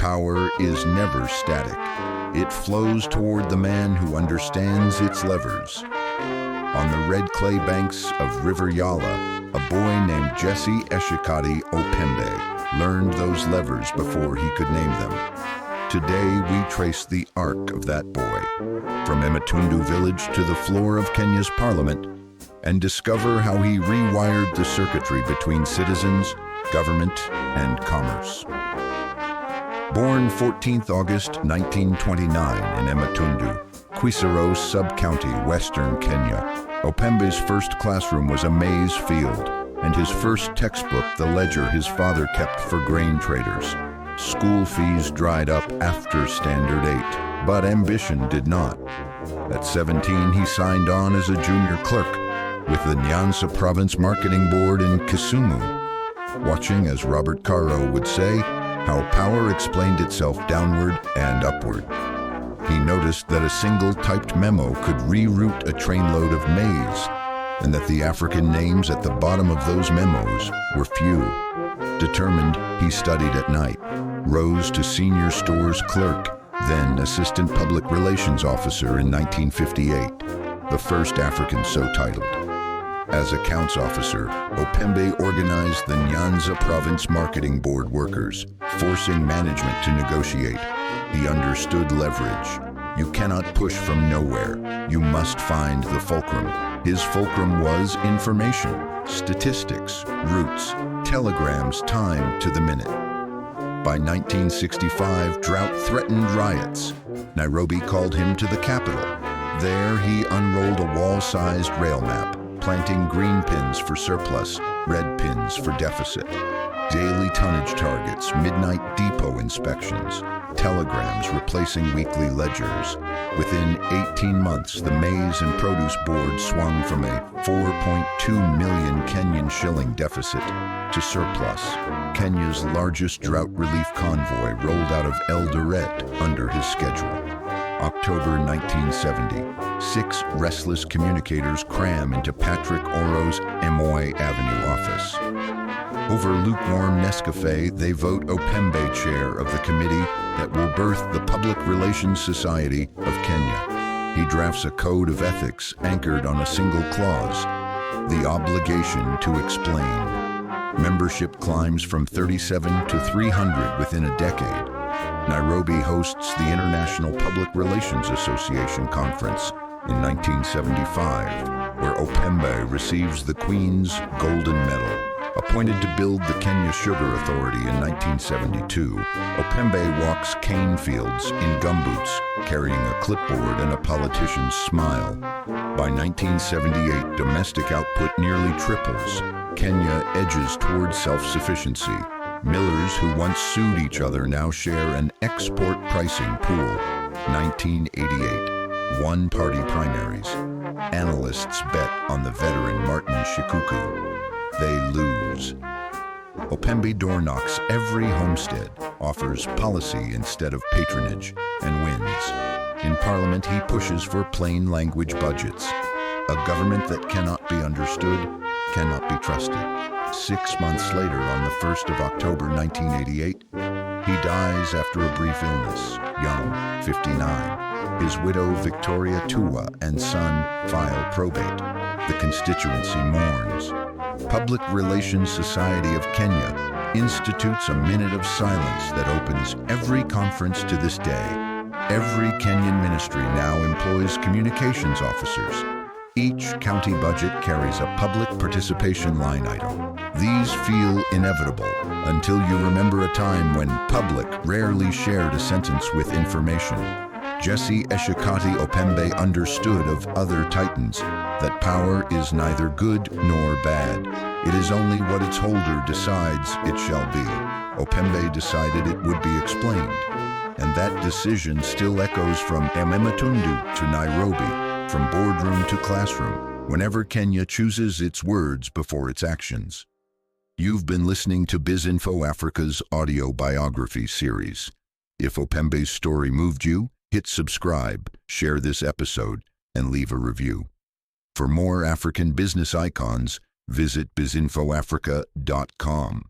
Power is never static. It flows toward the man who understands its levers. On the red clay banks of River Yala, a boy named Jesse Eshikhati Opembe learned those levers before he could name them. Today we trace the arc of that boy, from Ematundu village to the floor of Kenya's parliament, and discover how he rewired the circuitry between citizens, government, and commerce. Born 14th August 1929 in Ematundu, Kisero sub-county, western Kenya, Opembe's first classroom was a maize field, and his first textbook the ledger his father kept for grain traders. School fees dried up after Standard 8, but ambition did not. At 17, he signed on as a junior clerk with the Nyanza Province Marketing Board in Kisumu, watching, as Robert Caro would say, how power explained itself downward and upward. He noticed that a single typed memo could reroute a trainload of maize, and that the African names at the bottom of those memos were few. Determined, he studied at night, rose to senior stores clerk, then assistant public relations officer in 1958, the first African so titled. As accounts officer, Opembe organized the Nyanza Province Marketing Board workers, forcing management to negotiate. He understood leverage. You cannot push from nowhere. You must find the fulcrum. His fulcrum was information, statistics, routes, telegrams timed to the minute. By 1965, drought threatened riots. Nairobi called him to the capital. There, he unrolled a wall-sized rail map, planting green pins for surplus, red pins for deficit. Daily tonnage targets, midnight depot inspections, telegrams replacing weekly ledgers. Within 18 months, the Maize and Produce Board swung from a 4.2 million Kenyan shilling deficit to surplus. Kenya's largest drought relief convoy rolled out of Eldoret under his schedule. October 1970, 6 restless communicators cram into Patrick Oro's Emoy Avenue office. Over lukewarm Nescafe, they vote Opembe chair of the committee that will birth the Public Relations Society of Kenya. He drafts a code of ethics anchored on a single clause, the obligation to explain. Membership climbs from 37 to 300 within a decade. Nairobi hosts the International Public Relations Association Conference in 1975, where Opembe receives the Queen's Golden Medal. Appointed to build the Kenya Sugar Authority in 1972, Opembe walks cane fields in gumboots, carrying a clipboard and a politician's smile. By 1978, domestic output nearly triples. Kenya edges toward self-sufficiency. Millers who once sued each other now share an export pricing pool. 1988, one-party primaries. Analysts bet on the veteran Martin Shikuku. They lose. Opembe door knocks every homestead, offers policy instead of patronage, and wins. In Parliament, he pushes for plain language budgets. A government that cannot be understood cannot be trusted. 6 months later, on the 1st of October 1988, he dies after a brief illness, young, 59. His widow, Victoria Tua, and son file probate. The constituency mourns. Public Relations Society of Kenya institutes a minute of silence that opens every conference to this day. Every Kenyan ministry now employs communications officers. Each county budget carries a public participation line item. These feel inevitable until you remember a time when public rarely shared a sentence with information. Jesse Eshikhati Opembe understood of other titans that power is neither good nor bad. It is only what its holder decides it shall be. Opembe decided it would be explained, and that decision still echoes from Ematundu to Nairobi, from boardroom to classroom, whenever Kenya chooses its words before its actions. You've been listening to BizInfo Africa's audio biography series. If Opembe's story moved you, hit subscribe, share this episode, and leave a review. For more African business icons, visit bizinfoafrica.com.